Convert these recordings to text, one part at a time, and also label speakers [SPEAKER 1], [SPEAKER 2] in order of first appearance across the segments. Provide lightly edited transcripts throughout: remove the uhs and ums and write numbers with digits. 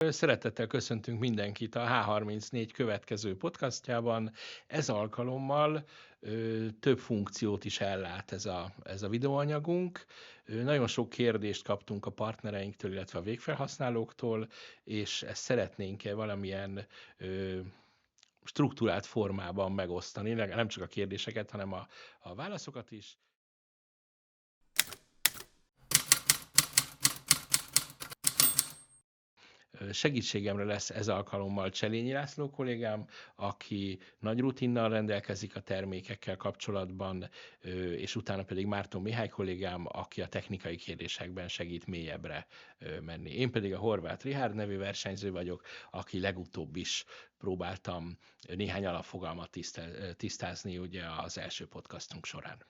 [SPEAKER 1] Szeretettel köszöntünk mindenkit a H34 következő podcastjában. Ez alkalommal több funkciót is ellát ez a videóanyagunk. Nagyon sok kérdést kaptunk a partnereinktől, illetve a végfelhasználóktól, és ezt szeretnénk valamilyen struktúrált formában megosztani, nem csak a kérdéseket, hanem a válaszokat is. Segítségemre lesz ez alkalommal Cselényi László kollégám, aki nagy rutinnal rendelkezik a termékekkel kapcsolatban, és utána pedig Márton Mihály kollégám, aki a technikai kérdésekben segít mélyebbre menni. Én pedig a Horváth Richárd nevű versenyző vagyok, aki legutóbb is próbáltam néhány alapfogalmat tisztázni ugye az első podcastunk során.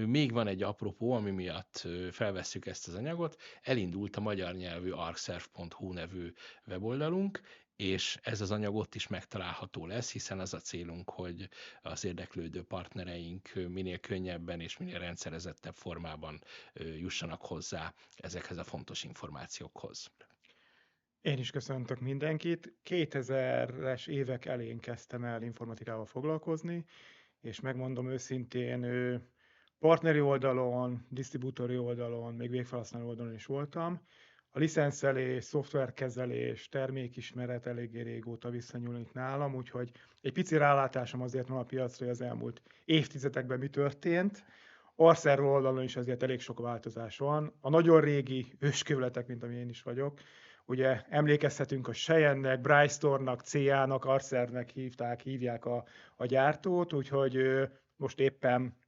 [SPEAKER 1] Még van egy apropó, ami miatt felvesszük ezt az anyagot. Elindult a magyar nyelvű arcserv.hu nevű weboldalunk, és ez az anyag ott is megtalálható lesz, hiszen az a célunk, hogy az érdeklődő partnereink minél könnyebben és minél rendszerezettebb formában jussanak hozzá ezekhez a fontos információkhoz.
[SPEAKER 2] Én is köszöntök mindenkit. 2000-es évek elején kezdtem el informatikával foglalkozni, és megmondom őszintén, partneri oldalon, disztribútori oldalon, még végfelhasználó oldalon is voltam. A licenszelés, szoftverkezelés, termékismeret eléggé régóta visszanyúlik nálam, úgyhogy egy pici rálátásom azért van a piacra, hogy az elmúlt évtizedekben mi történt. Arcserv oldalon is azért elég sok változás van. A nagyon régi őskövletek, mint ami én is vagyok, ugye emlékezhetünk a Cheyenne-nek, Brightstone-nak, CA-nak, Arcservnek hívják a gyártót, úgyhogy most éppen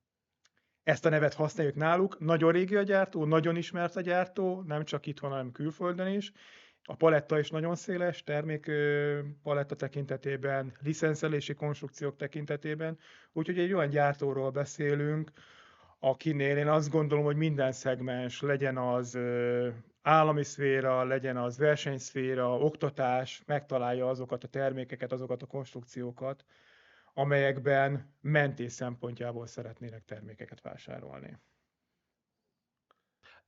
[SPEAKER 2] ezt a nevet használjuk náluk. Nagyon régi a gyártó, nagyon ismert a gyártó, nem csak itthon, hanem külföldön is. A paletta is nagyon széles, termék paletta tekintetében, licenszelési konstrukciók tekintetében, úgyhogy egy olyan gyártóról beszélünk, akinél én azt gondolom, hogy minden szegmens, legyen az állami szféra, legyen az versenyszféra, oktatás, megtalálja azokat a termékeket, azokat a konstrukciókat, amelyekben mentés szempontjából szeretnének termékeket vásárolni.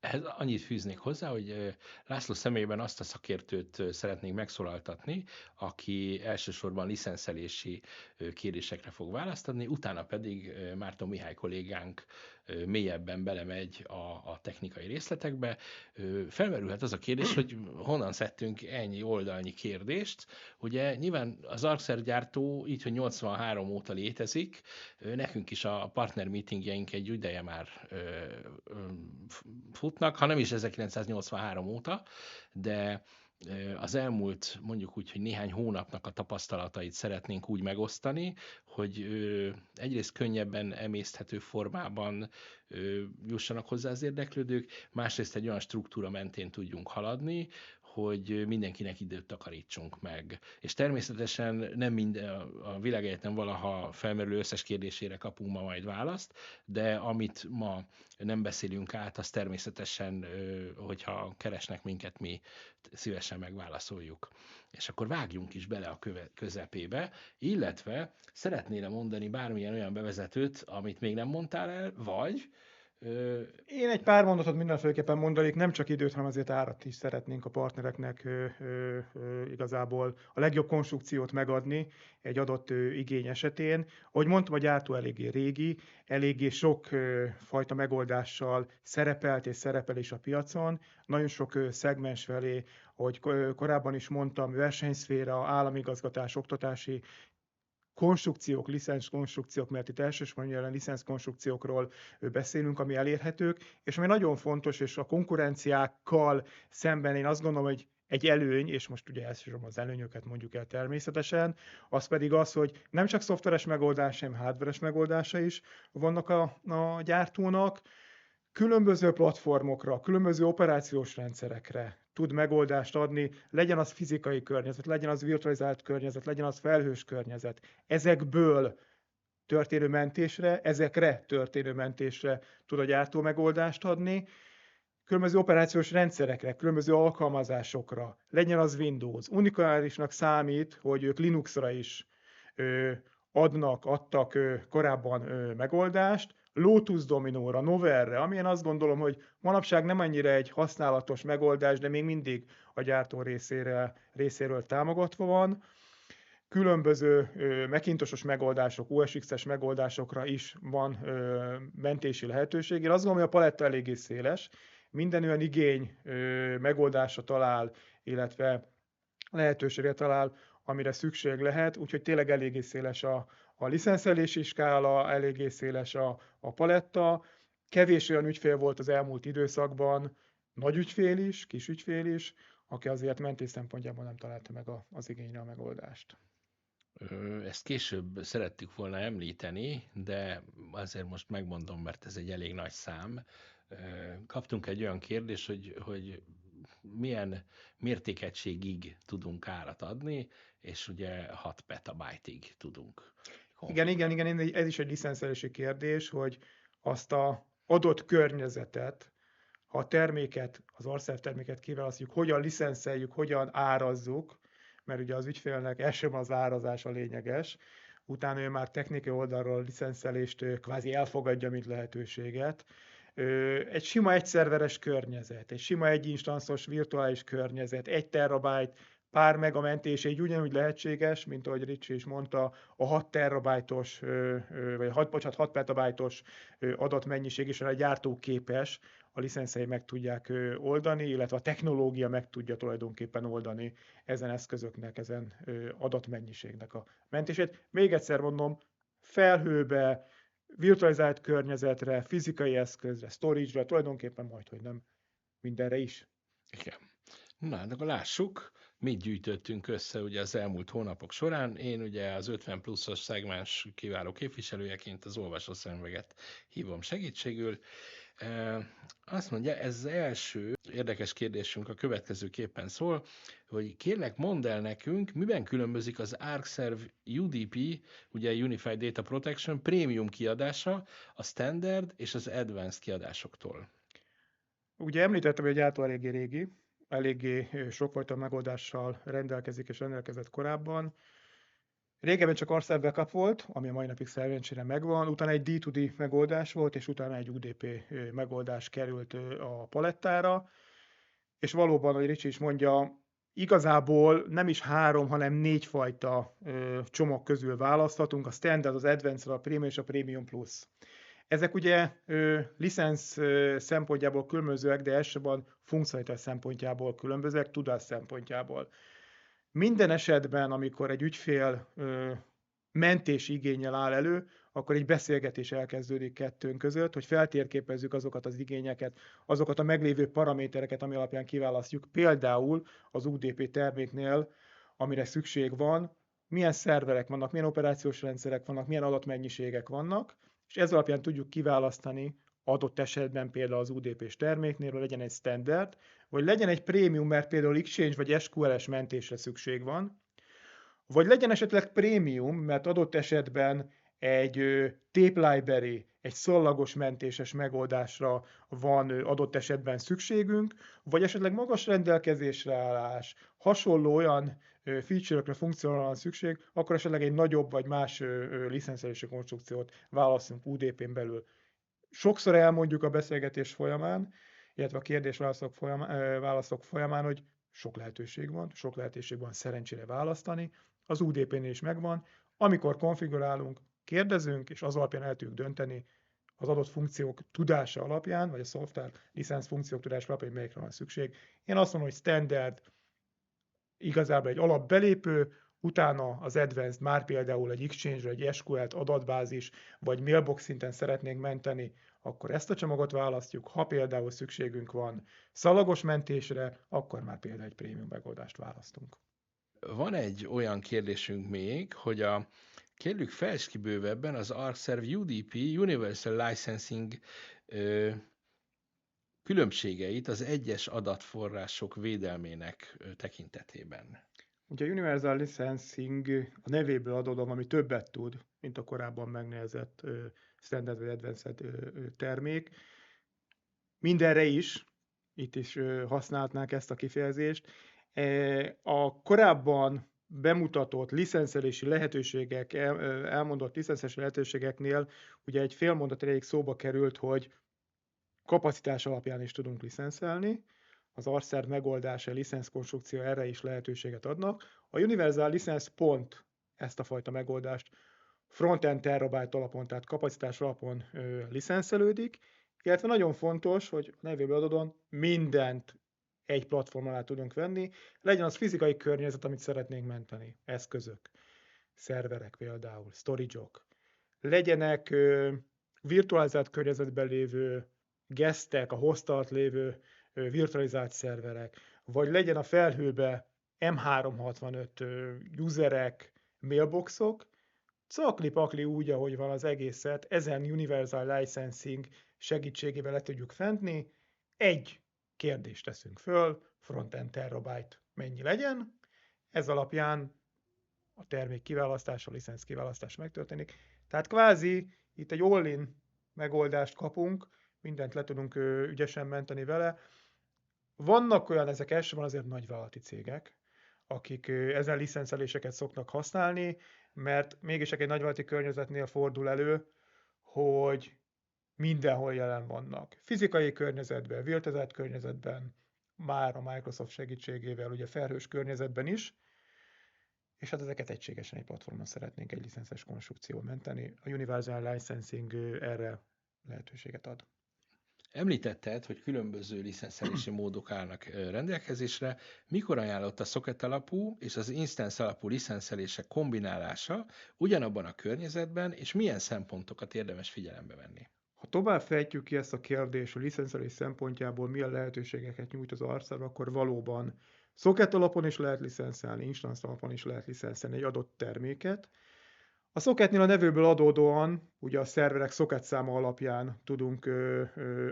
[SPEAKER 1] Ehhez annyit fűznék hozzá, hogy László személyében azt a szakértőt szeretnénk megszólaltatni, aki elsősorban licenszelési kérdésekre fog választ adni, utána pedig Márton Mihály kollégánk mélyebben belemegy a technikai részletekbe. Felmerülhet az a kérdés, hogy honnan szedtünk ennyi oldalnyi kérdést. Ugye nyilván az arcserv gyártó így, hogy 83 óta létezik, nekünk is a partner meetingjeink egy ideje már futnak, ha nem is 1983 óta, de az elmúlt mondjuk úgy, hogy néhány hónapnak a tapasztalatait szeretnénk úgy megosztani, hogy egyrészt könnyebben emészthető formában jussanak hozzá az érdeklődők, másrészt egy olyan struktúra mentén tudjunk haladni, hogy mindenkinek időt takarítsunk meg. És természetesen nem a világegyetem valaha felmerülő összes kérdésére kapunk ma majd választ, de amit ma nem beszélünk át, az természetesen, hogyha keresnek minket, mi szívesen megválaszoljuk. És akkor vágjunk is bele a közepébe, illetve szeretnél mondani bármilyen olyan bevezetőt, amit még nem mondtál el, vagy
[SPEAKER 2] én egy pár mondatot mindenféleképpen mondanék, nem csak időt, hanem azért árat is szeretnénk a partnereknek igazából a legjobb konstrukciót megadni egy adott igény esetén. Ahogy mondtam, a gyártó eléggé régi, eléggé sok fajta megoldással szerepelt és szerepel is a piacon. Nagyon sok szegmens felé, ahogy korábban is mondtam, versenyszféra, államigazgatás, oktatási konstrukciók, licensz konstrukciók, mert itt elsősorban jelen licensz konstrukciókról beszélünk, ami elérhetők, és ami nagyon fontos, és a konkurenciákkal szemben én azt gondolom, hogy egy előny, és most ugye elsősorban az előnyöket mondjuk el természetesen, az pedig az, hogy nem csak szoftveres megoldása, hanem hardveres megoldása is vannak a gyártónak, különböző platformokra, különböző operációs rendszerekre tud megoldást adni, legyen az fizikai környezet, legyen az virtualizált környezet, legyen az felhős környezet. Ezekből ezekre történő mentésre tud a gyártó megoldást adni, különböző operációs rendszerekre, különböző alkalmazásokra, legyen az Windows. Unikálisnak számít, hogy ők Linuxra is adtak korábban megoldást, Lotus Dominóra, Noverre, ami én azt gondolom, hogy manapság nem annyira egy használatos megoldás, de még mindig a gyártó részéről támogatva van. Különböző Macintosos megoldások, OS X-es megoldásokra is van mentési lehetőség. Én azt gondolom, hogy a paletta eléggé széles, minden olyan igény megoldásra talál, illetve lehetőséget talál, amire szükség lehet, úgyhogy tényleg eléggé széles a licenszelési skála, eléggé széles a paletta. Kevés olyan ügyfél volt az elmúlt időszakban, nagy ügyfél is, kis ügyfél is, aki azért mentés szempontjából nem találta meg az igényre a megoldást.
[SPEAKER 1] Ezt később szerettük volna említeni, de azért most megmondom, mert ez egy elég nagy szám. Kaptunk egy olyan kérdést, hogy milyen mértékegységig tudunk árat adni, és ugye 6 petabyte-ig tudunk.
[SPEAKER 2] Igen, ez is egy licenszelési kérdés, hogy azt a adott környezetet, ha a terméket, az Arcelor terméket kiválasztjuk, hogyan licenszeljük, hogyan árazzuk, mert ugye az ügyfélnek elsősorban az árazás a lényeges, utána ő már technikai oldalról a licenszelést kvázi elfogadja, mint lehetőséget. Egy sima egyszerveres környezet, egy sima egyinstanszos virtuális környezet, 1 terabyte, pár megamentés, egy ugyanúgy lehetséges, mint ahogy Ricsi is mondta, a 6 terabájtos, vagy 6 petabájtos adatmennyiség is, a gyártó képes, a licenszei meg tudják oldani, illetve a technológia meg tudja tulajdonképpen oldani ezen eszközöknek, ezen adatmennyiségnek a mentését. Még egyszer mondom, felhőbe, virtualizált környezetre, fizikai eszközre, storage-re, tulajdonképpen majdhogy nem mindenre is.
[SPEAKER 1] Igen. Na, hát akkor lássuk, mit gyűjtöttünk össze ugye az elmúlt hónapok során. Én ugye az 50 pluszos szegmens kiváló képviselőjeként az olvasószemüveget hívom segítségül. Azt mondja, ez az első érdekes kérdésünk a következőképpen szól, hogy kérlek mondd el nekünk, miben különbözik az ArcServe UDP, ugye Unified Data Protection Premium kiadása a Standard és az Advanced kiadásoktól.
[SPEAKER 2] Ugye említettem, hogy a gyártó eléggé régi, eléggé sokfajta megoldással rendelkezik és rendelkezett korábban. Régebben csak Arcelor backup volt, ami a mai napig szerencsére megvan, utána egy D2D megoldás volt, és utána egy UDP megoldás került a palettára, és valóban, ahogy Ricsi is mondja, igazából nem is 3, hanem 4 fajta csomag közül választhatunk, a Standard, az Advanced, a Premium és a Premium Plus. Ezek ugye licensz szempontjából különbözőek, de elsősorban funkcionalitás szempontjából különbözőek, tudás szempontjából. Minden esetben, amikor egy ügyfél mentési igénnyel áll elő, akkor egy beszélgetés elkezdődik kettőnk között, hogy feltérképezzük azokat az igényeket, azokat a meglévő paramétereket, ami alapján kiválasztjuk, például az UDP terméknél, amire szükség van, milyen szerverek vannak, milyen operációs rendszerek vannak, milyen adatmennyiségek vannak, és ez alapján tudjuk kiválasztani adott esetben például az UDP-s terméknél, hogy legyen egy standard, vagy legyen egy prémium, mert például Exchange vagy SQL-es mentésre szükség van, vagy legyen esetleg prémium, mert adott esetben egy tape library, egy szallagos mentéses megoldásra van adott esetben szükségünk, vagy esetleg magas rendelkezésre állás, hasonló olyan feature-ökre, funkcióra van szükség, akkor esetleg egy nagyobb vagy más licenszelési konstrukciót választunk UDP-n belül. Sokszor elmondjuk a beszélgetés folyamán, illetve a kérdés-válaszok folyamán, hogy sok lehetőség van szerencsére választani, az UDP-nél is megvan, amikor konfigurálunk, kérdezünk, és az alapján el tudjuk dönteni az adott funkciók tudása alapján, vagy a szoftver licensz funkciók tudása alapján, hogy melyikre van szükség. Én azt mondom, hogy standard igazából egy alapbelépő, utána az Advanced már például egy Exchange, egy SQL-t, adatbázis, vagy mailbox szinten szeretnénk menteni, akkor ezt a csomagot választjuk. Ha például szükségünk van szalagos mentésre, akkor már például egy prémium megoldást választunk.
[SPEAKER 1] Van egy olyan kérdésünk még, hogy kérjük fejtsd ki bővebben az ArcServe UDP Universal Licensing különbségeit az egyes adatforrások védelmének tekintetében.
[SPEAKER 2] Ugye a Universal Licensing a nevéből adódom, ami többet tud, mint a korábban megnevezett Standard vagy Advanced termék. Mindenre is, itt is használhatnánk ezt a kifejezést. A korábban bemutatott licenszelési lehetőségek, elmondott licenszelési lehetőségeknél ugye egy fél mondat erejéig szóba került, hogy kapacitás alapján is tudunk licenszelni. Az Arcserv megoldása, a licenszkonstrukció erre is lehetőséget adnak. A Universal License pont ezt a fajta megoldást front-end terabyte alapon, tehát kapacitás alapon licenszelődik, illetve nagyon fontos, hogy a nevéből adódóan mindent egy platform alá tudunk venni, legyen az fizikai környezet, amit szeretnénk menteni, eszközök, szerverek például, storage-ok, legyenek virtualizált környezetben lévő guestek, a host alatt lévő virtualizált szerverek, vagy legyen a felhőbe M365 userek, mailboxok, cakli-pakli úgy, ahogy van az egészet, ezen Universal Licensing segítségével le tudjuk fentni. Egy kérdést teszünk föl, frontend terabyte mennyi legyen, ez alapján a termék kiválasztása, a licensz kiválasztása megtörténik. Tehát kvázi itt egy all-in megoldást kapunk, mindent le tudunk ügyesen menteni vele. Vannak olyan, ezek elsősorban azért nagyvállalati cégek, akik ezen licenszeléseket szoktak használni, mert mégis egy nagyvállalati környezetnél fordul elő, hogy mindenhol jelen vannak. Fizikai környezetben, virtuális környezetben, már a Microsoft segítségével, ugye felhős környezetben is, és hát ezeket egységesen egy platformon szeretnénk egy licenszes konstrukcióval menteni. A Universal Licensing erre lehetőséget ad.
[SPEAKER 1] Említetted, hogy különböző licenszelési módok állnak rendelkezésre. Mikor ajánlott a socket alapú és az instance alapú licenszelések kombinálása ugyanabban a környezetben, és milyen szempontokat érdemes figyelembe venni?
[SPEAKER 2] Ha tovább fejtjük ki ezt a kérdést a licenszelés szempontjából, milyen lehetőségeket nyújt az Arcserv, akkor valóban socket alapon is lehet licenszelni, instance alapon is lehet licenszelni egy adott terméket. A socketnél a nevőből adódóan, ugye a szerverek socket száma alapján tudunk,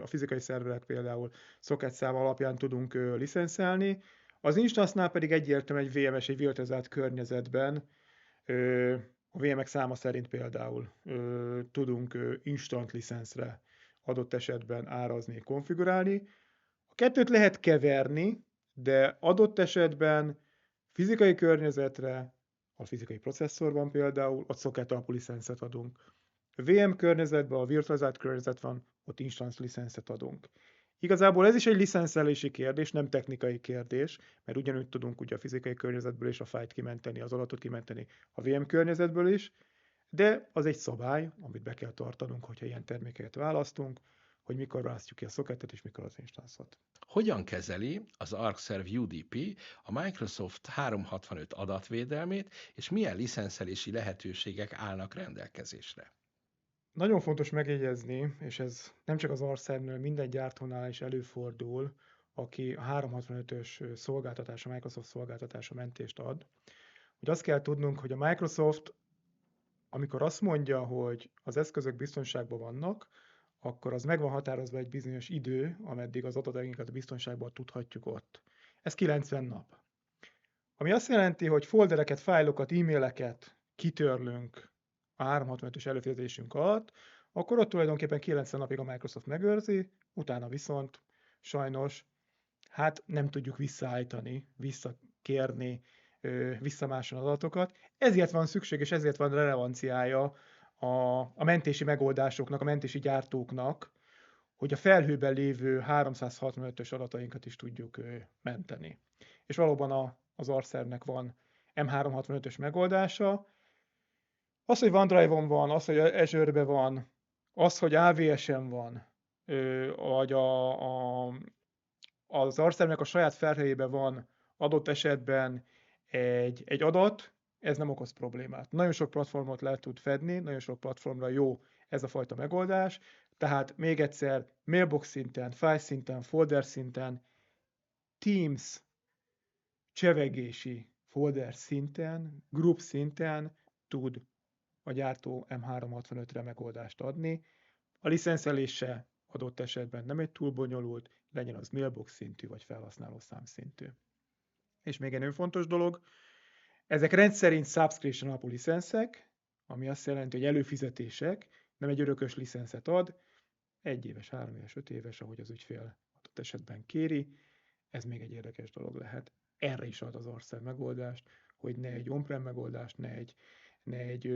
[SPEAKER 2] a fizikai szerverek például socket száma alapján tudunk licenszelni, az instance-nál pedig egyértelműen egy VMS, egy virtualizált környezetben, a VM-ek száma szerint például tudunk instant licenszre adott esetben árazni, konfigurálni. A kettőt lehet keverni, de adott esetben fizikai környezetre, a fizikai processzorban például, ott socket alapú licenszet adunk. A VM környezetben, a virtualizált környezet van, ott instance licenszet adunk. Igazából ez is egy licenszelési kérdés, nem technikai kérdés, mert ugyanúgy tudunk ugye a fizikai környezetből is a fájlt kimenteni, az adatot kimenteni a VM környezetből is, de az egy szabály, amit be kell tartanunk, hogyha ilyen termékeket választunk, hogy mikor választjuk ki a socketet és mikor az instance-ot.
[SPEAKER 1] Hogyan kezeli az Arcserv UDP a Microsoft 365 adatvédelmét, és milyen licenszelési lehetőségek állnak rendelkezésre?
[SPEAKER 2] Nagyon fontos megjegyezni, és ez nem csak az Arcservnél, minden gyártónál is előfordul, aki a 365-ös szolgáltatása, Microsoft szolgáltatása mentést ad, hogy azt kell tudnunk, hogy a Microsoft, amikor azt mondja, hogy az eszközök biztonságban vannak, akkor az meg van határozva egy bizonyos idő, ameddig az adatainkat a biztonságban tudhatjuk ott. Ez 90 nap. Ami azt jelenti, hogy foldereket, fájlokat, e-maileket kitörlünk a 365-ös előfizetésünk alatt, akkor ott tulajdonképpen 90 napig a Microsoft megőrzi, utána viszont sajnos hát nem tudjuk visszaállítani, visszakérni, visszamásolni az adatokat. Ezért van szükség, és ezért van relevanciája a mentési megoldásoknak, a mentési gyártóknak, hogy a felhőben lévő 365-ös adatainkat is tudjuk menteni. És valóban az Arcservnek van M365-ös megoldása. Az, hogy OneDrive-on van, az, hogy Azure-ben van, az, hogy AWS-en van, vagy az Arcservnek a saját felhőjében van adott esetben egy adat, ez nem okoz problémát. Nagyon sok platformot le tud fedni, nagyon sok platformra jó ez a fajta megoldás, tehát még egyszer mailbox szinten, file szinten, folder szinten, Teams, csevegési folder szinten, group szinten tud a gyártó M365-re megoldást adni. A licenszelése adott esetben nem egy túl bonyolult, legyen az mailbox szintű vagy felhasználószám szintű. És még egy nagyon fontos dolog, ezek rendszerint subscription alapú licenszek, ami azt jelenti, hogy előfizetések, nem egy örökös licenszet ad, 1 éves, 3 éves, 5 éves, ahogy az ügyfél adott esetben kéri, ez még egy érdekes dolog lehet. Erre is ad az Arcserv megoldást, hogy ne egy on-prem megoldás, ne egy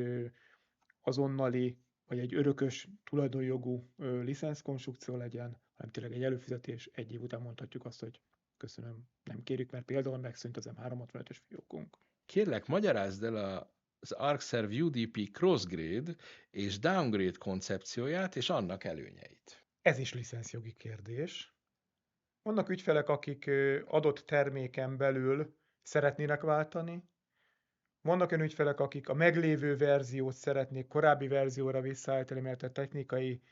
[SPEAKER 2] azonnali, vagy egy örökös tulajdonjogú licenszkonstrukció legyen, hanem tényleg egy előfizetés, egy év után mondhatjuk azt, hogy köszönöm, nem kérjük, mert például megszűnt az M365-ös fiókunk.
[SPEAKER 1] Kérlek, magyarázd el az ArcServe UDP crossgrade és downgrade koncepcióját és annak előnyeit.
[SPEAKER 2] Ez is licenszjogi kérdés. Vannak ügyfelek, akik adott terméken belül szeretnének váltani. Vannak olyan ügyfelek, akik a meglévő verziót szeretnék korábbi verzióra visszaállítani, mert a technikai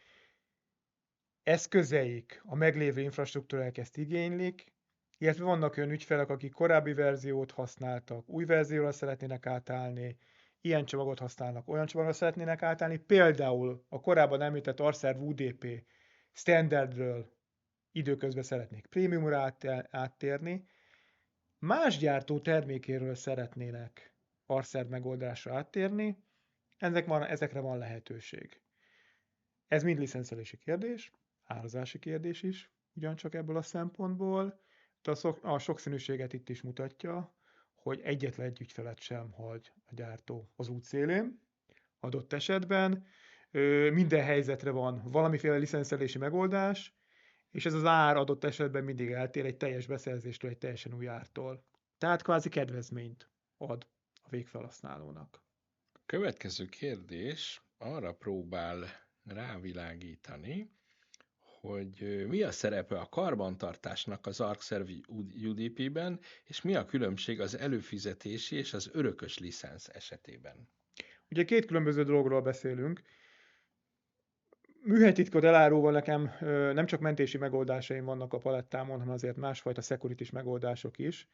[SPEAKER 2] eszközeik, a meglévő infrastruktúrák ezt igénylik, illetve vannak olyan ügyfelek, akik korábbi verziót használtak, új verzióra szeretnének átállni, ilyen csomagot használnak, olyan csomagra szeretnének átállni, például a korábban említett ArcServe UDP standardről időközben szeretnék prémiumra áttérni, más gyártó termékéről szeretnének ArcServe megoldásra áttérni, ezekre van lehetőség. Ez mind licenszelési kérdés, árazási kérdés is, ugyancsak ebből a szempontból, de a sokszínűséget itt is mutatja, hogy egyetlen egy ügyfelet sem hagy a gyártó az útszélén. Adott esetben minden helyzetre van valamiféle licenszelési megoldás, és ez az ár adott esetben mindig eltér egy teljes beszerzéstől, egy teljesen új ártól. Tehát kvázi kedvezményt ad a végfelhasználónak.
[SPEAKER 1] Következő kérdés arra próbál rávilágítani, hogy mi a szerepe a karbantartásnak az ArcServe UDP-ben, és mi a különbség az előfizetési és az örökös licensz esetében.
[SPEAKER 2] Ugye két különböző dologról beszélünk. Műhelytitkot elárulva nekem nem csak mentési megoldásaim vannak a palettámon, hanem azért másfajta security megoldások is.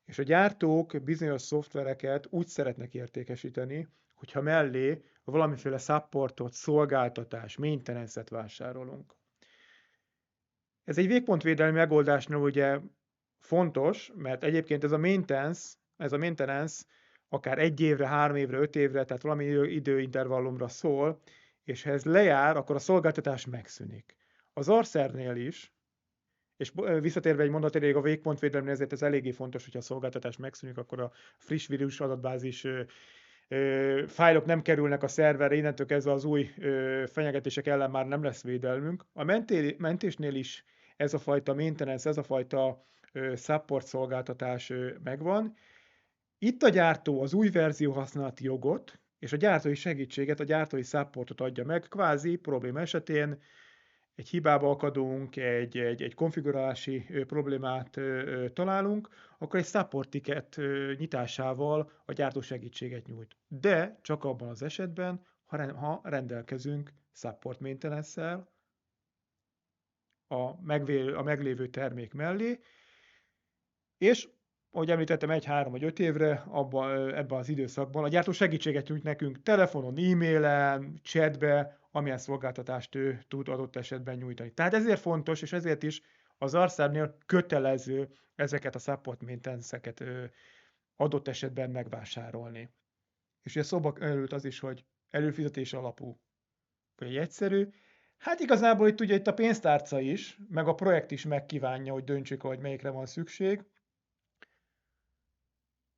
[SPEAKER 2] És a gyártók bizonyos szoftvereket úgy szeretnek értékesíteni, hogyha mellé valamiféle supportot, szolgáltatás, maintenance-et vásárolunk. Ez egy végpontvédelmi megoldásnál ugye fontos, mert egyébként ez a maintenance akár 1 évre, 3 évre, 5 évre, tehát valami időintervallumra szól, és ha ez lejár, akkor a szolgáltatás megszűnik. Az ArcServe-nél is, és visszatérve egy mondat elég a végpontvédelemnél, ezért ez eléggé fontos, hogyha a szolgáltatás megszűnik, akkor a friss vírus adatbázis fájlok nem kerülnek a szerverre, innentől kezdve az új fenyegetések ellen már nem lesz védelmünk. A mentésnél is ez a fajta maintenance, ez a fajta support szolgáltatás megvan. Itt a gyártó az új verzió használati jogot, és a gyártói segítséget, a gyártói supportot adja meg, kvázi probléma esetén egy hibába akadunk, egy konfigurálási problémát találunk, akkor egy support ticket nyitásával a gyártó segítséget nyújt. De csak abban az esetben, ha rendelkezünk support maintenance-szel a meglévő termék mellé, és ahogy említettem, 1, 3 vagy 5 évre ebben az időszakban a gyártó segítséget nyújt nekünk telefonon, e-mailen, chatbe, amilyen szolgáltatást ő tud adott esetben nyújtani. Tehát ezért fontos, és ezért is az ArcServe-nél kötelező ezeket a support maintenance-eket adott esetben megvásárolni. És ugye szóba került az is, hogy előfizetés alapú, vagy egyszerű. Hát igazából itt a pénztárca is, meg a projekt is megkívánja, hogy döntsük, hogy melyikre van szükség.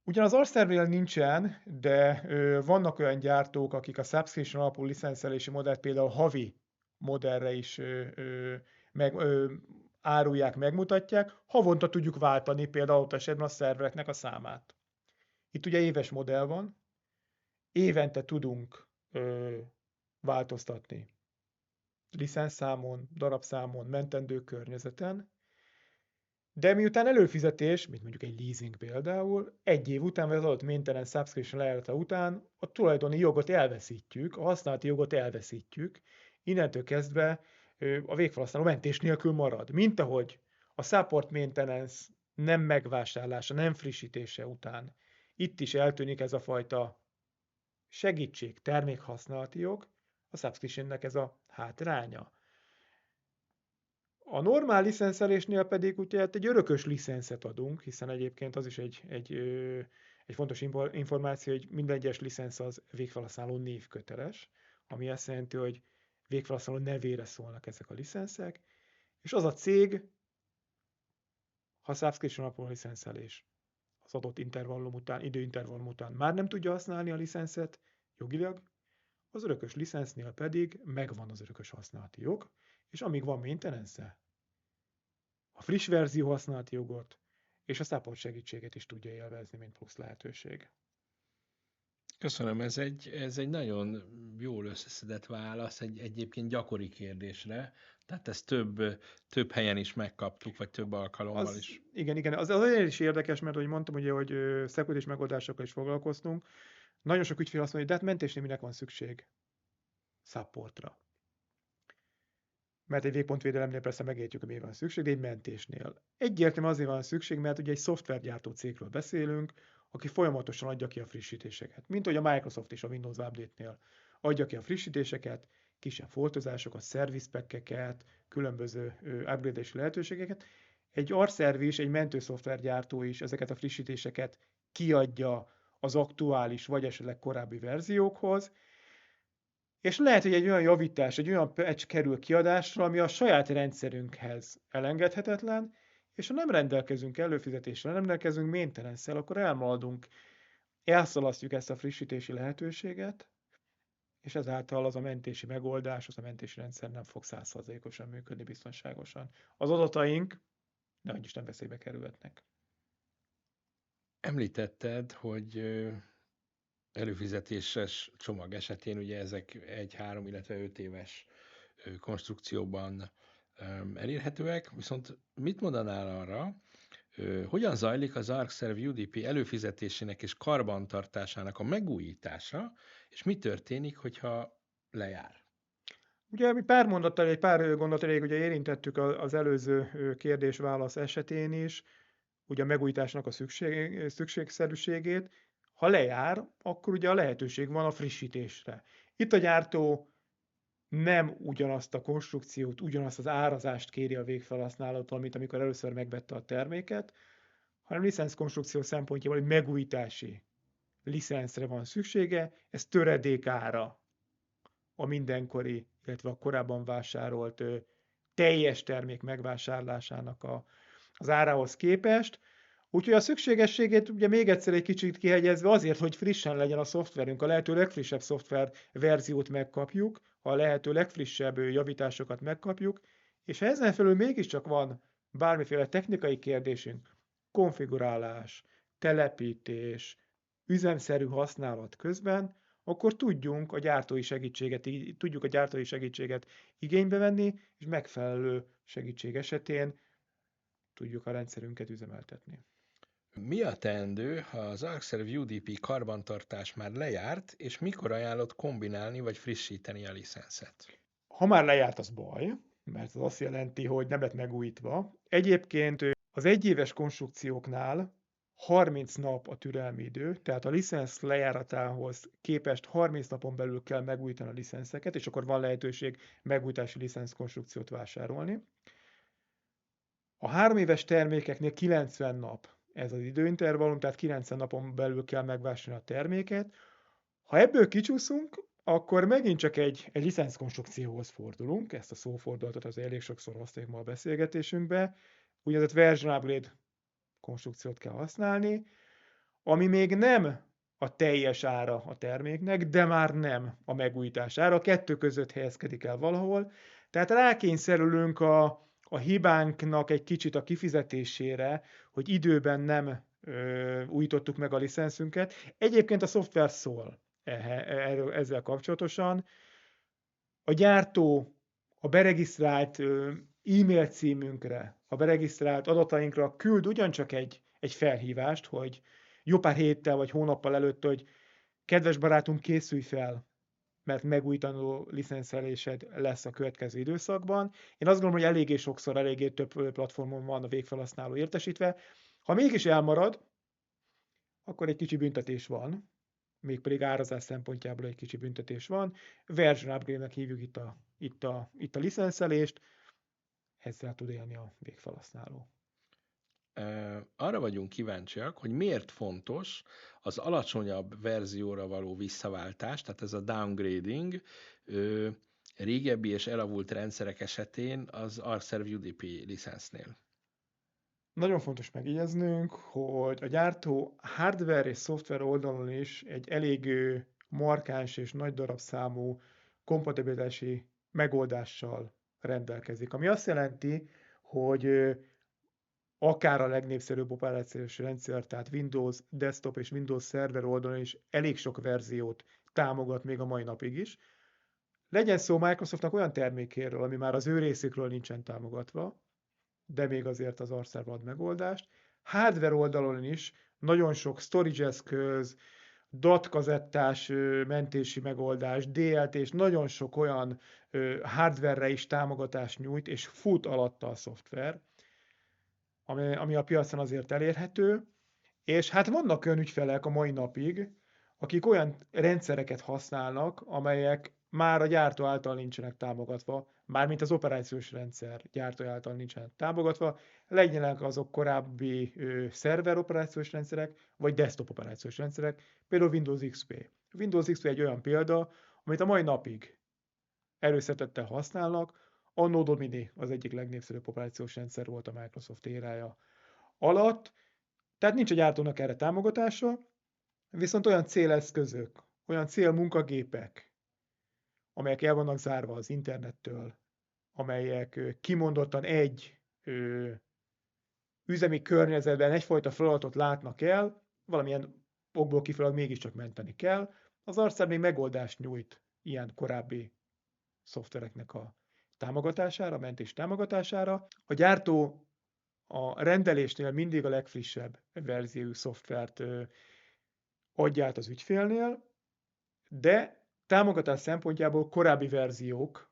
[SPEAKER 2] Ugyan az ArcServe-nél nincsen, de vannak olyan gyártók, akik a subscription alapú licenszelési modellt például havi modellre is árulják, megmutatják. Havonta tudjuk váltani például ott esetben a szervereknek a számát. Itt ugye éves modell van, évente tudunk változtatni licenszszámon, darabszámon, mentendő környezeten, de miután előfizetés, mint mondjuk egy leasing például, 1 év után, vagy az adott maintenance subscription lejárata után a tulajdoni jogot elveszítjük, a használati jogot elveszítjük, innentől kezdve a végfelhasználó mentés nélkül marad. Mint ahogy a support maintenance nem megvásárlása, nem frissítése után itt is eltűnik ez a fajta segítség, termékhasználati jog, a subscriptionnek ez a hátránya. A normál licenszelésnél pedig ugye egy örökös licenszet adunk, hiszen egyébként az is egy fontos információ, hogy minden egyes licensz az végfelhasználó névköteles, ami azt jelenti, hogy végfelhasználó nevére szólnak ezek a licenszek, és az a cég, ha subscription alapú licenszelés, az adott időintervallum után már nem tudja használni a licenszet jogilag, az örökös licensznél pedig megvan az örökös használati jog, és amíg van maintenance, a friss verzió használati jogot és a support segítséget is tudja élvezni, mint plusz lehetőség.
[SPEAKER 1] Köszönöm, ez egy nagyon jól összeszedett válasz egy egyébként gyakori kérdésre, tehát ezt több helyen is megkaptuk, vagy több alkalommal is.
[SPEAKER 2] Igen, az azért is érdekes, mert ahogy mondtam, ugye, hogy security megoldásokkal is foglalkoztunk, nagyon sok ügyfél azt mondja, hogy de hát mentésnél minek van szükség supportra. Mert egy végpontvédelemnél persze megértjük, hogy miért van szükség, de egy mentésnél. Egyértelműen azért van szükség, mert ugye egy szoftvergyártó cégről beszélünk, aki folyamatosan adja ki a frissítéseket. Mint hogy a Microsoft is a Windows Update-nél adja ki a frissítéseket, kisebb foltozásokat, service pack-eket, különböző upgrade-ési lehetőségeket. Egy R-Service, egy mentőszoftvergyártó is ezeket a frissítéseket kiadja az aktuális vagy esetleg korábbi verziókhoz, és lehet, hogy egy olyan javítás, egy olyan patch kerül kiadásra, ami a saját rendszerünkhez elengedhetetlen, és ha nem rendelkezünk előfizetéssel, nem rendelkezünk maintenance-szel, akkor elmaradunk, elszalasztjuk ezt a frissítési lehetőséget, és ezáltal az a mentési megoldás, az a mentési rendszer nem fog 100%-osan működni biztonságosan. Az adataink nehogy Isten veszélybe kerülhetnek.
[SPEAKER 1] Említetted, hogy előfizetéses csomag esetén ugye ezek 1, 3, illetve 5 éves konstrukcióban elérhetőek, viszont mit mondanál arra, hogyan zajlik az ArcServe UDP előfizetésének és karbantartásának a megújítása, és mi történik, hogyha lejár?
[SPEAKER 2] Ugye mi egy pár gondolat elég, ugye érintettük az előző kérdés-válasz esetén is, ugye a megújításnak a szükségszerűségét. Ha lejár, akkor ugye a lehetőség van a frissítésre. Itt a gyártó nem ugyanazt a konstrukciót, ugyanazt az árazást kéri a végfelhasználótól, mint amikor először megvette a terméket, hanem licenszkonstrukció szempontjából egy megújítási licenszre van szüksége, ez töredékára a mindenkori, illetve a korábban vásárolt teljes termék megvásárlásának az árához képest. Úgyhogy a szükségességét ugye még egyszer egy kicsit kihegyezve azért, hogy frissen legyen a szoftverünk, a lehető legfrissebb szoftver verziót megkapjuk, a lehető legfrissebb javításokat megkapjuk, és ha ezen felül mégiscsak van bármiféle technikai kérdésünk, konfigurálás, telepítés, üzemszerű használat közben, akkor tudjuk a gyártói segítséget igénybe venni, és megfelelő segítség esetén tudjuk a rendszerünket üzemeltetni.
[SPEAKER 1] Mi a teendő, ha az ArcServe UDP karbantartás már lejárt, és mikor ajánlott kombinálni vagy frissíteni a licenszet?
[SPEAKER 2] Ha már lejárt, az baj, mert az azt jelenti, hogy nem lett megújítva. Egyébként az egyéves konstrukcióknál 30 nap a türelmi idő, tehát a licensz lejáratához képest 30 napon belül kell megújítani a licenszeket, és akkor van lehetőség megújítási licensz konstrukciót vásárolni. A 3 éves termékeknél 90 nap ez az időintervallum, tehát 90 napon belül kell megvásárolni a terméket. Ha ebből kicsúszunk, akkor megint csak egy licenszkonstrukcióhoz fordulunk, ezt a szófordulatot az elég sokszor használjuk ma a beszélgetésünkbe, úgynevezett version upgrade konstrukciót kell használni, ami még nem a teljes ára a terméknek, de már nem a megújítás ára, a kettő között helyezkedik el valahol, tehát rákényszerülünk a hibánknak egy kicsit a kifizetésére, hogy időben nem újítottuk meg a licenszünket. Egyébként a szoftver szól ezzel kapcsolatosan. A gyártó a beregisztrált e-mail címünkre, a beregisztrált adatainkra küld ugyancsak egy felhívást, hogy jó pár héttel vagy hónappal előtt, hogy kedves barátunk, készülj fel, mert megújítandó licenszelésed lesz a következő időszakban. Én azt gondolom, hogy eléggé sokszor, eléggé több platformon van a végfelhasználó értesítve. Ha mégis elmarad, akkor egy kicsi büntetés van, mégpedig árazás szempontjából egy kicsi büntetés van. Version upgrade-nek hívjuk itt a licenszelést, ezzel tud élni a végfelhasználó.
[SPEAKER 1] Arra vagyunk kíváncsiak, hogy miért fontos az alacsonyabb verzióra való visszaváltás, tehát ez a downgrading, régebbi és elavult rendszerek esetén az ArcServe UDP licensznél.
[SPEAKER 2] Nagyon fontos megjegyeznünk, hogy a gyártó hardware és szoftver oldalon is egy elég markáns és nagy darabszámú kompatibilitási megoldással rendelkezik. Ami azt jelenti, hogy akár a legnépszerűbb operációs rendszer, tehát Windows desktop és Windows szerver oldalon is elég sok verziót támogat még a mai napig is. Legyen szó Microsoftnak olyan termékéről, ami már az ő részükről nincsen támogatva, de még azért az Arcserve ad megoldást. Hardware oldalon is nagyon sok storage eszköz, DAT kazettás mentési megoldás, DLT, és nagyon sok olyan hardware-re is támogatást nyújt, és fut alatta a szoftver, ami a piacon azért elérhető, és hát vannak olyan ügyfelek a mai napig, akik olyan rendszereket használnak, amelyek már a gyártó által nincsenek támogatva, mármint az operációs rendszer gyártó által nincsenek támogatva, legyenek azok korábbi szerver operációs rendszerek, vagy desktop operációs rendszerek, például Windows XP. Windows XP egy olyan példa, amit a mai napig előszeretettel használnak. Anno Domini az egyik legnépszerűbb operációs rendszer volt a Microsoft érája alatt, tehát nincs a gyártónak erre támogatása, viszont olyan céleszközök, olyan célmunkagépek, amelyek el vannak zárva az internettől, amelyek kimondottan egy üzemi környezetben egyfajta feladatot látnak el, valamilyen okból kifolyólag mégiscsak menteni kell, az Arcserve még megoldást nyújt ilyen korábbi szoftvereknek a támogatására, mentés támogatására. A gyártó a rendelésnél mindig a legfrissebb verziójú szoftvert adja át az ügyfélnél, de támogatás szempontjából korábbi verziók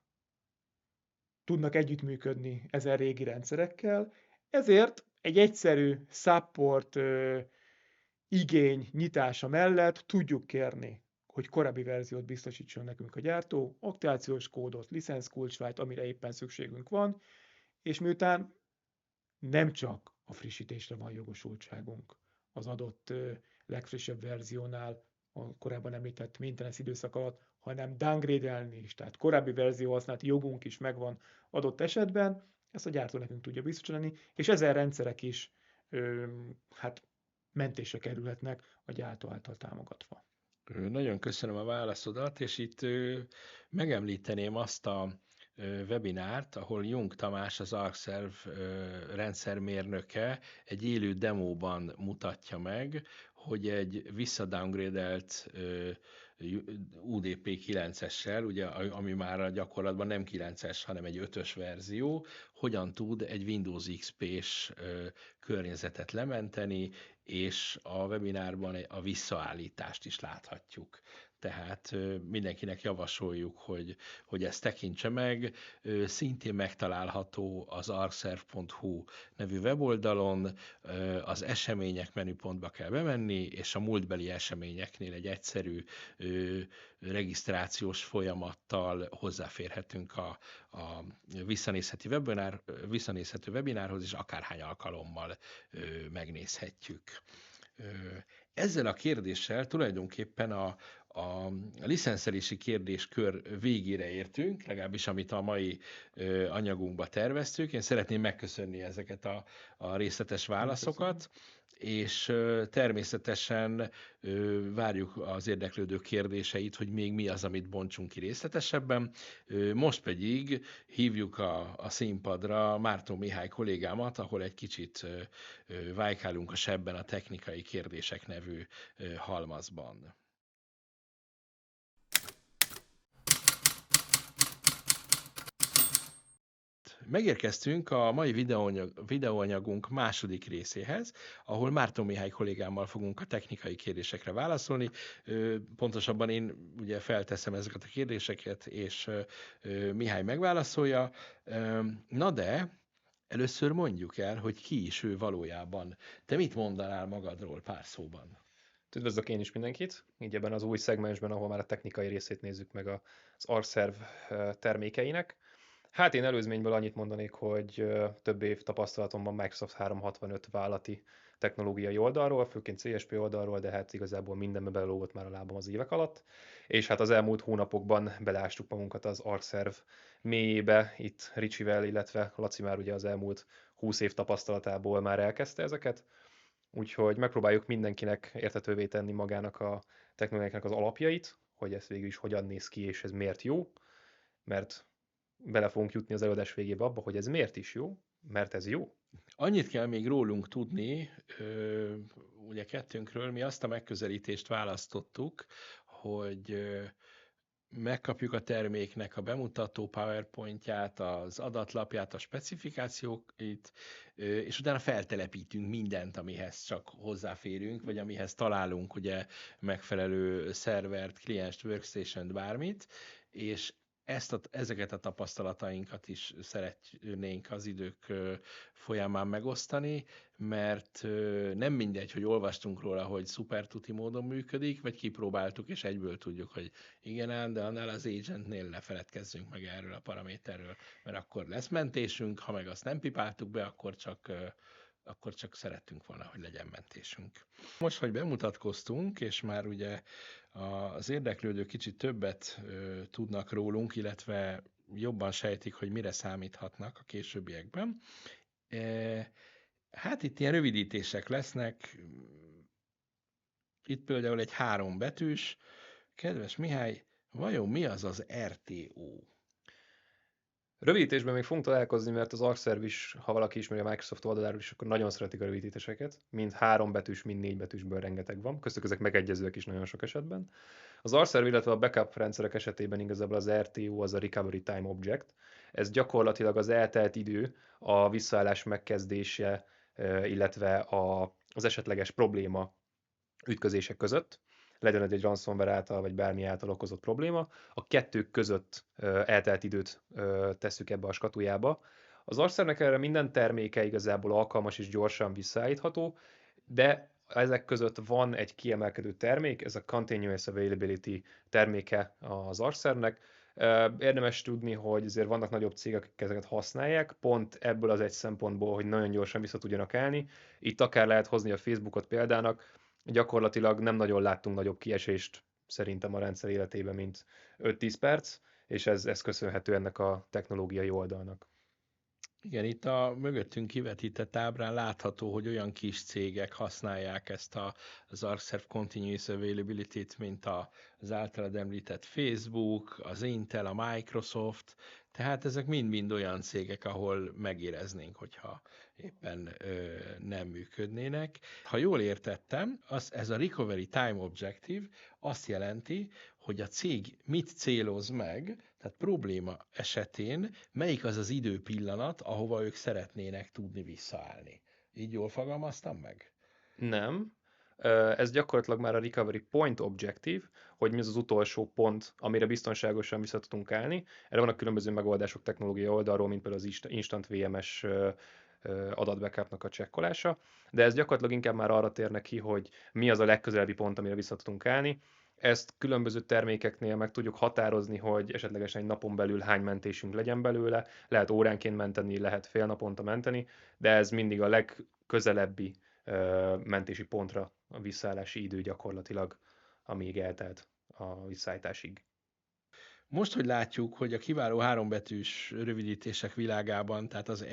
[SPEAKER 2] tudnak együttműködni ezen régi rendszerekkel, ezért egy egyszerű support igény nyitása mellett tudjuk kérni, hogy korábbi verziót biztosítson nekünk a gyártó, aktivációs kódot, licenszkulcsványt, amire éppen szükségünk van, és miután nem csak a frissítésre van jogosultságunk az adott legfrissebb verziónál, a korábban említett maintenance időszak alatt, hanem downgrade-elni is, tehát korábbi verzió használati jogunk is megvan adott esetben, ezt a gyártó nekünk tudja biztosítani, és ezen rendszerek is hát mentésre kerülhetnek a gyártó által támogatva.
[SPEAKER 1] Nagyon köszönöm a válaszodat, és itt megemlíteném azt a webinárt, ahol Jung Tamás, az Arcserve rendszermérnöke egy élő demóban mutatja meg, hogy egy visszadowngrade-elt UDP 9-essel, ugye, ami már a gyakorlatban nem 9-es, hanem egy 5-ös verzió, hogyan tud egy Windows XP-s környezetet lementeni, és a webinárban a visszaállítást is láthatjuk. Tehát mindenkinek javasoljuk, hogy ezt tekintse meg. Szintén megtalálható az arcserve.hu nevű weboldalon, az események menüpontba kell bemenni, és a múltbeli eseményeknél egy egyszerű regisztrációs folyamattal hozzáférhetünk a visszanézhető webinárhoz, és akárhány alkalommal megnézhetjük. Ezzel a kérdéssel tulajdonképpen a licenszelési kérdéskör végére értünk, legalábbis amit a mai anyagunkba terveztük. Én szeretném megköszönni ezeket a részletes válaszokat, és természetesen várjuk az érdeklődő kérdéseit, hogy még mi az, amit bontsunk ki részletesebben. Most pedig hívjuk a színpadra Márton Mihály kollégámat, ahol egy kicsit vájkálunk a sebben a technikai kérdések nevű halmazban. Megérkeztünk a mai videóanyagunk második részéhez, ahol Márton Mihály kollégámmal fogunk a technikai kérdésekre válaszolni. Pontosabban én ugye felteszem ezeket a kérdéseket, és Mihály megválaszolja. Na de először mondjuk el, hogy ki is ő valójában. Te mit mondanál magadról pár szóban?
[SPEAKER 3] Üdvözlök én is mindenkit, így ebben az új szegmensben, ahol már a technikai részét nézzük meg az Arcserve termékeinek. Hát én előzményből annyit mondanék, hogy több év tapasztalatom van Microsoft 365 vállalati technológiai oldalról, főként CSP oldalról, de hát igazából mindenbe belelógott már a lábam az évek alatt. És hát az elmúlt hónapokban beleástuk magunkat az Arcserve mélyébe, itt Ricsivel, illetve Laci már ugye az elmúlt 20 év tapasztalatából már elkezdte ezeket, úgyhogy megpróbáljuk mindenkinek érthetővé tenni magának a technológiáknak az alapjait, hogy ez végül is hogyan néz ki, és ez miért jó, mert bele fogunk jutni az előadás végébe abba, hogy ez miért is jó, mert ez jó.
[SPEAKER 1] Annyit kell még rólunk tudni, ugye kettőnkről, mi azt a megközelítést választottuk, hogy megkapjuk a terméknek a bemutató PowerPointját, az adatlapját, a specifikációit, és utána feltelepítünk mindent, amihez csak hozzáférünk, vagy amihez találunk ugye megfelelő szervert, klienst, workstation-t, bármit, és ezeket a tapasztalatainkat is szeretnénk az idők folyamán megosztani, mert nem mindegy, hogy olvastunk róla, hogy szuper tuti módon működik, vagy kipróbáltuk, és egyből tudjuk, hogy igen ám, de annál az agentnél lefeledkezzünk meg erről a paraméterről, mert akkor lesz mentésünk, ha meg azt nem pipáltuk be, akkor csak szerettünk volna, hogy legyen mentésünk. Most, hogy bemutatkoztunk, és már ugye az érdeklődők kicsit többet tudnak rólunk, illetve jobban sejtik, hogy mire számíthatnak a későbbiekben. Hát itt ilyen rövidítések lesznek. Itt például egy 3 betűs. Kedves Mihály, vajon mi az az RTO?
[SPEAKER 3] Rövidítésben még fogunk találkozni, mert az Arcserve is, ha valaki ismeri a Microsoft oldaláról is, akkor nagyon szeretik a rövidítéseket. Mind 3 betűs, mind 4 betűsből rengeteg van. Köztük ezek megegyezőek is nagyon sok esetben. Az Arcserve, illetve a backup rendszerek esetében igazából az RTO, az a Recovery Time Object. Ez gyakorlatilag az eltelt idő, a visszaállás megkezdése, illetve az esetleges probléma ütközések között, legyen ez egy ransomware által, vagy bármi által okozott probléma, a kettők között eltelt időt tesszük ebbe a skatujába. Az Arcserve-nek erre minden terméke igazából alkalmas és gyorsan visszaállítható, de ezek között van egy kiemelkedő termék, ez a Continuous Availability terméke az Arcserve-nek. Érdemes tudni, hogy azért vannak nagyobb cégek, akik ezeket használják, pont ebből az egy szempontból, hogy nagyon gyorsan vissza tudjanak állni. Itt akár lehet hozni a Facebookot példának, gyakorlatilag nem nagyon láttunk nagyobb kiesést szerintem a rendszer életében, mint 5-10 perc, és ez köszönhető ennek a technológiai oldalnak.
[SPEAKER 1] Igen, itt a mögöttünk kivetített ábrán látható, hogy olyan kis cégek használják ezt az Arcserve Continuous Availability-t, mint az általad említett Facebook, az Intel, a Microsoft, tehát ezek mind-mind olyan cégek, ahol megéreznénk, hogyha éppen nem működnének. Ha jól értettem, ez a Recovery Time Objective azt jelenti, hogy a cég mit céloz meg, tehát probléma esetén melyik az az időpillanat, ahova ők szeretnének tudni visszaállni. Így jól fogalmaztam meg?
[SPEAKER 3] Nem. Ez gyakorlatilag már a Recovery Point Objective, hogy mi az utolsó pont, amire biztonságosan vissza tudunk állni. Erre vannak különböző megoldások technológiai oldalról, mint például az Instant VMS adatbackupnak a csekkolása, de ez gyakorlatilag inkább már arra térne ki, hogy mi az a legközelebbi pont, amire vissza tudunk állni. Ezt különböző termékeknél meg tudjuk határozni, hogy esetlegesen egy napon belül hány mentésünk legyen belőle, lehet óránként menteni, lehet fél naponta menteni, de ez mindig a legközelebbi mentési pontra a visszaállási idő gyakorlatilag, amíg eltelt a visszaállításig.
[SPEAKER 1] Most, hogy látjuk, hogy a kiváló 3 betűs rövidítések világában, tehát az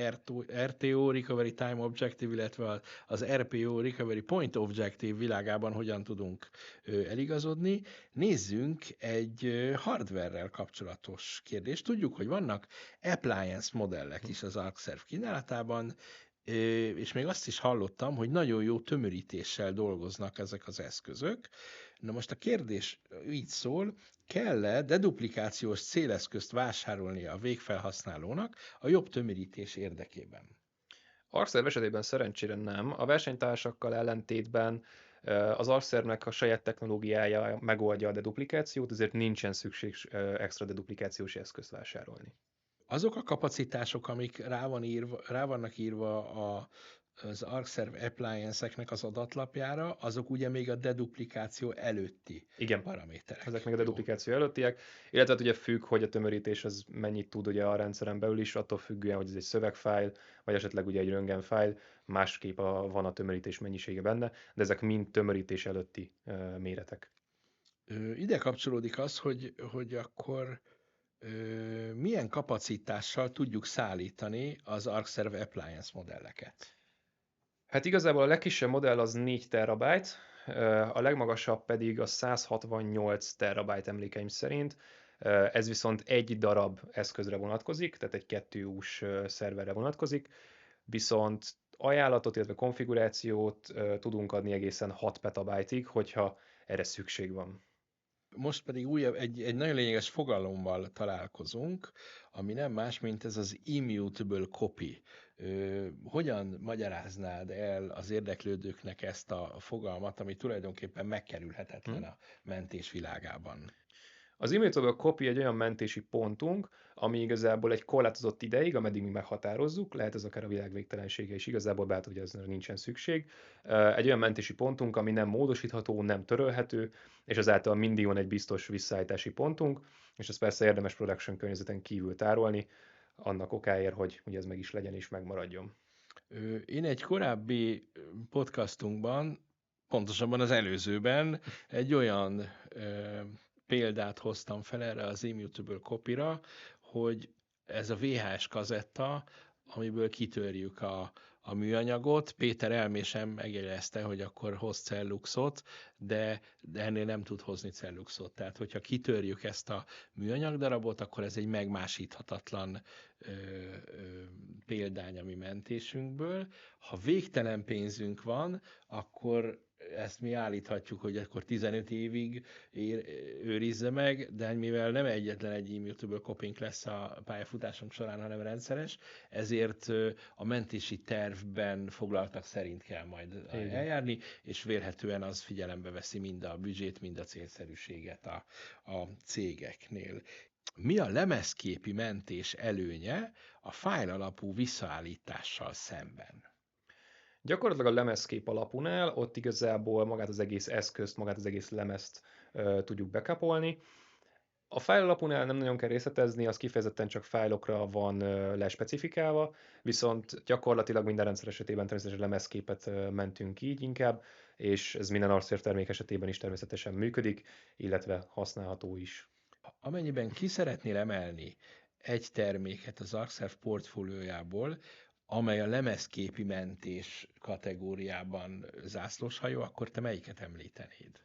[SPEAKER 1] RTO, Recovery Time Objective, illetve az RPO, Recovery Point Objective világában hogyan tudunk eligazodni, nézzünk egy hardware-rel kapcsolatos kérdést. Tudjuk, hogy vannak appliance modellek is az Arcserve kínálatában, és még azt is hallottam, hogy nagyon jó tömörítéssel dolgoznak ezek az eszközök. Na most a kérdés így szól, kell-e deduplikációs céleszközt vásárolnia a végfelhasználónak a jobb tömörítés érdekében?
[SPEAKER 3] Arcserve esetében szerencsére nem. A versenytársakkal ellentétben az Arcserve-nek a saját technológiája megoldja a deduplikációt, ezért nincsen szükség extra deduplikációs eszközt vásárolni.
[SPEAKER 1] Azok a kapacitások, amik rá vannak írva az Arcserve appliance-eknek az adatlapjára, azok ugye még a deduplikáció előtti
[SPEAKER 3] Igen,
[SPEAKER 1] paraméterek.
[SPEAKER 3] ezek még a deduplikáció előttiek, illetve hát ugye függ, hogy a tömörítés az mennyit tud ugye a rendszeren belül is, attól függően, hogy ez egy szövegfájl, vagy esetleg ugye egy röntgenfájl, másképp van a tömörítés mennyisége benne, de ezek mind tömörítés előtti méretek.
[SPEAKER 1] Ide kapcsolódik az, hogy akkor Milyen kapacitással tudjuk szállítani az ArcServe Appliance modelleket?
[SPEAKER 3] Hát igazából a legkisebb modell az 4 terabyte, a legmagasabb pedig a 168 terabyte emlékeim szerint. Ez viszont egy darab eszközre vonatkozik, tehát egy 2U-s szerverre vonatkozik, viszont ajánlatot, illetve konfigurációt tudunk adni egészen 6 petabyte-ig, hogyha erre szükség van.
[SPEAKER 1] Most pedig újabb, egy nagyon lényeges fogalommal találkozunk, ami nem más, mint ez az immutable copy. Hogyan magyaráznád el az érdeklődőknek ezt a fogalmat, ami tulajdonképpen megkerülhetetlen a mentés világában?
[SPEAKER 3] Az immutable copy egy olyan mentési pontunk, ami igazából egy korlátozott ideig, ameddig mi meghatározzuk, lehet ez akár a világ végtelensége is igazából, bár hogy ezzel nincsen szükség. Egy olyan mentési pontunk, ami nem módosítható, nem törölhető, és ezáltal mindig van egy biztos visszaállítási pontunk, és ezt persze érdemes production környezeten kívül tárolni, annak okáért, hogy ez meg is legyen és megmaradjon.
[SPEAKER 1] Én egy korábbi podcastunkban, pontosabban az előzőben egy olyan példát hoztam fel erre az immutable copyra, hogy ez a VHS kazetta, amiből kitörjük a műanyagot. Péter elmésen megjegyezte, hogy akkor hoz celluxot, de ennél nem tud hozni celluxot. Tehát, hogyha kitörjük ezt a műanyagdarabot, akkor ez egy megmásíthatatlan példány a mi mentésünkből. Ha végtelen pénzünk van, akkor ezt mi állíthatjuk, hogy akkor 15 évig őrizze meg, de mivel nem egyetlen egy immutable copyink lesz a pályafutásunk során, hanem rendszeres, ezért a mentési tervben foglaltak szerint kell majd eljárni, és vélhetően az figyelembe veszi mind a büdzsét, mind a célszerűséget a cégeknél. Mi a lemezképi mentés előnye a fájl alapú visszaállítással szemben?
[SPEAKER 3] Gyakorlatilag a lemezkép alapunál ott igazából magát az egész eszközt, magát az egész lemezt tudjuk backupolni. A fájl alapunál nem nagyon kell részletezni, az kifejezetten csak fájlokra van lespecifikálva, viszont gyakorlatilag minden rendszer esetében természetesen lemezképet mentünk így inkább, és ez minden ArcServe termék esetében is természetesen működik, illetve használható is.
[SPEAKER 1] Amennyiben ki szeretnél emelni egy terméket az ArcServe portfóliójából, amely a lemezképi mentés kategóriában zászlóshajó, akkor te melyiket említenéd?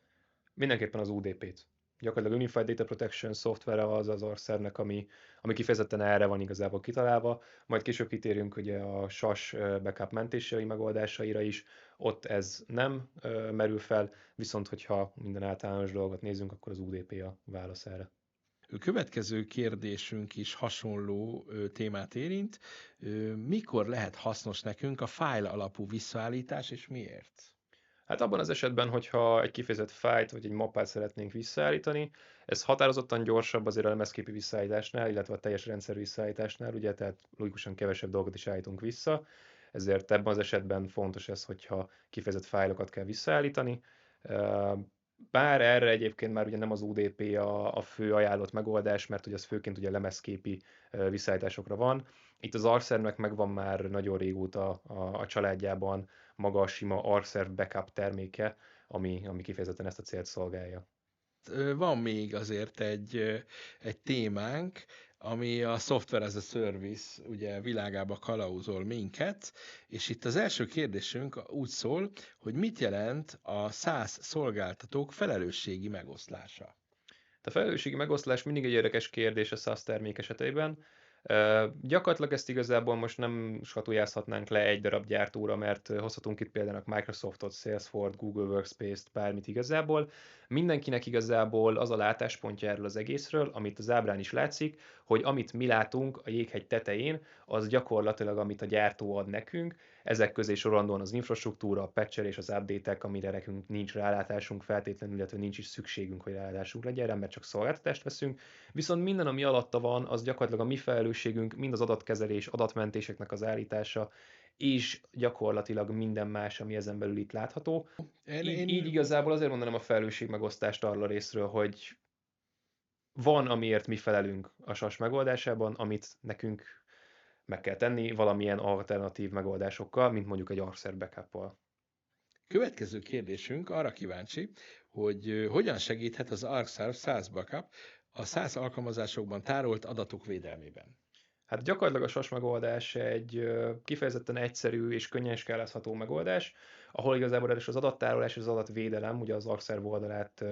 [SPEAKER 3] Mindenképpen az UDP-t. Gyakorlatilag Unified Data Protection szoftvere az az ArcServe-nek, ami kifejezetten erre van igazából kitalálva. Majd később kitérünk ugye a SAS backup mentései megoldásaira is, ott ez nem merül fel, viszont hogyha minden általános dolgot nézzünk, akkor az UDP a válasz erre.
[SPEAKER 1] A következő kérdésünk is hasonló témát érint. Mikor lehet hasznos nekünk a fájl alapú visszaállítás, és miért?
[SPEAKER 3] Hát abban az esetben, hogyha egy kifejezett fájlt vagy egy mappát szeretnénk visszaállítani, ez határozottan gyorsabb azért a lemezképi visszaállításnál, illetve a teljes rendszer visszaállításnál, ugye, tehát logikusan kevesebb dolgot is állítunk vissza, ezért ebben az esetben fontos ez, hogyha kifejezett fájlokat kell visszaállítani. Bár erre egyébként már ugye nem az UDP a fő ajánlott megoldás, mert ugye az főként ugye lemezképi visszaállításokra van. Itt az ArcServe-nek megvan már nagyon régóta a családjában maga a sima ArcServe backup terméke, ami kifejezetten ezt a célt szolgálja.
[SPEAKER 1] Van még azért egy témánk, ami a Software as a Service ugye világába kalauzol minket, és itt az első kérdésünk úgy szól, hogy mit jelent a SaaS szolgáltatók felelősségi megoszlása?
[SPEAKER 3] A felelősségi megoszlás mindig egy érdekes kérdés a SaaS termék esetében. Gyakorlatilag ezt igazából most nem skatujázhatnánk le egy darab gyártóra, mert hozhatunk itt például Microsoftot, Salesforce, Google Workspace-t, bármit igazából. Mindenkinek igazából az a látáspontja erről az egészről, amit az ábrán is látszik, hogy amit mi látunk a jéghegy tetején, az gyakorlatilag amit a gyártó ad nekünk, ezek közé sorolandóan az infrastruktúra, a patchelés, az update-ek, amire nekünk nincs rálátásunk feltétlenül, illetve nincs is szükségünk, hogy rálátásunk legyen, mert csak szolgáltatást veszünk. Viszont minden, ami alatta van, az gyakorlatilag a mi felelősségünk, mind az adatkezelés, adatmentéseknek az állítása, és gyakorlatilag minden más, ami ezen belül itt látható. Így igazából azért mondanám a felelősségmegosztást arra részről, hogy van, amiért mi felelünk a SAS megoldásában, amit nekünk meg kell tenni valamilyen alternatív megoldásokkal, mint mondjuk egy ArcServe backup-val.
[SPEAKER 1] Következő kérdésünk arra kíváncsi, hogy hogyan segíthet az ArcServe SaaS Backup a SaaS alkalmazásokban tárolt adatok védelmében?
[SPEAKER 3] Hát gyakorlatilag a SAS megoldás egy kifejezetten egyszerű és könnyen skálázható megoldás, ahol igazából az adattárolás és az adatvédelem ugye az Arcserve oldalát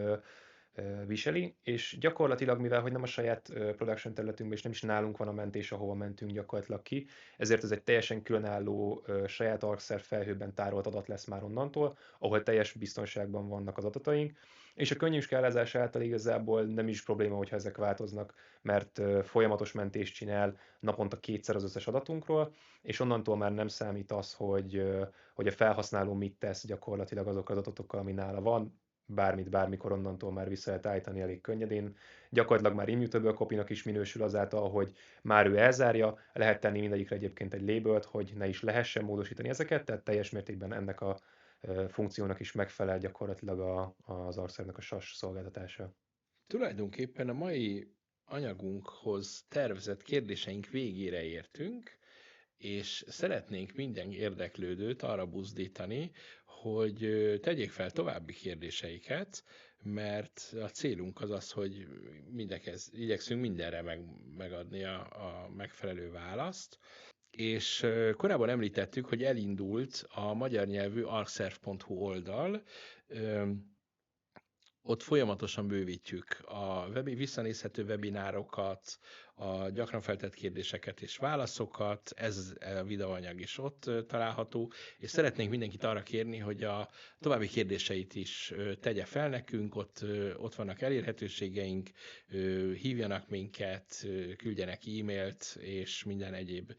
[SPEAKER 3] viseli, és gyakorlatilag, mivel hogy nem a saját production területünkben, és nem is nálunk van a mentés, ahova mentünk gyakorlatilag ki, ezért ez egy teljesen különálló saját Arcserve felhőben tárolt adat lesz már onnantól, ahol teljes biztonságban vannak az adataink, és a könnyű skálázás által igazából nem is probléma, hogyha ezek változnak, mert folyamatos mentést csinál naponta kétszer az összes adatunkról, és onnantól már nem számít az, hogy a felhasználó mit tesz gyakorlatilag azokkal az adatokkal, ami nála van, bármit, bármikor onnantól már vissza lehet állítani elég könnyedén. Gyakorlatilag már immutable copy-nak is minősül azáltal, hogy már ő elzárja, lehet tenni mindegyikre egyébként egy labelt, hogy ne is lehessen módosítani ezeket, tehát teljes mértékben ennek a funkciónak is megfelel gyakorlatilag az Arcserve-nek a SAS szolgáltatása.
[SPEAKER 1] Tulajdonképpen a mai anyagunkhoz tervezett kérdéseink végére értünk, és szeretnénk minden érdeklődőt arra buzdítani, hogy tegyék fel további kérdéseiket, mert a célunk az az, hogy igyekszünk mindenre megadni a megfelelő választ. És korábban említettük, hogy elindult a magyar nyelvű arcserve.hu oldal, ott folyamatosan bővítjük a visszanézhető webinárokat, a gyakran feltett kérdéseket és válaszokat, ez a videóanyag is ott található, és szeretnénk mindenkit arra kérni, hogy a további kérdéseit is tegye fel nekünk, ott vannak elérhetőségeink, hívjanak minket, küldjenek e-mailt, és minden egyéb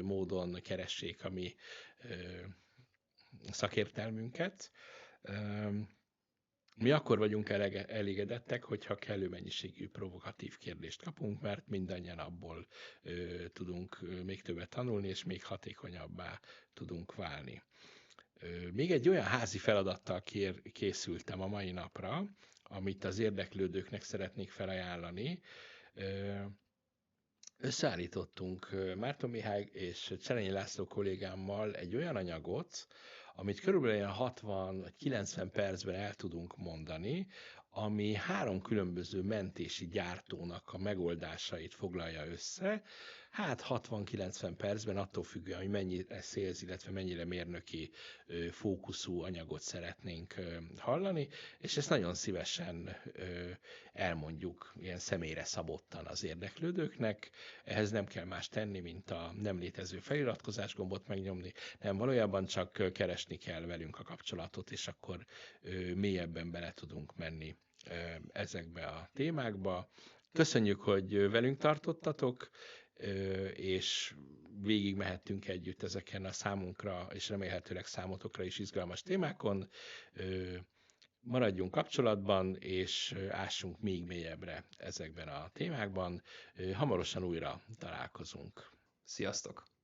[SPEAKER 1] módon keressék a mi szakértelmünket. Mi akkor vagyunk elégedettek, hogyha kellő mennyiségű provokatív kérdést kapunk, mert mindannyian abból tudunk még többet tanulni, és még hatékonyabbá tudunk válni. Még egy olyan házi feladattal készültem a mai napra, amit az érdeklődőknek szeretnék felajánlani. Összeállítottunk Márton Mihály és Cserényi László kollégámmal egy olyan anyagot, amit körülbelül 60 vagy 90 percben el tudunk mondani, ami 3 különböző mentési gyártónak a megoldásait foglalja össze, hát 60-90 percben, attól függően, hogy mennyire sales, illetve mennyire mérnöki fókuszú anyagot szeretnénk hallani, és ezt nagyon szívesen elmondjuk ilyen személyre szabottan az érdeklődőknek. Ehhez nem kell más tenni, mint a nem létező feliratkozás gombot megnyomni, nem, valójában csak keresni kell velünk a kapcsolatot, és akkor mélyebben bele tudunk menni ezekbe a témákba. Köszönjük, hogy velünk tartottatok, és végig mehettünk együtt ezeken a számunkra, és remélhetőleg számotokra is izgalmas témákon. Maradjunk kapcsolatban, és ássunk még mélyebbre ezekben a témákban. Hamarosan újra találkozunk.
[SPEAKER 3] Sziasztok!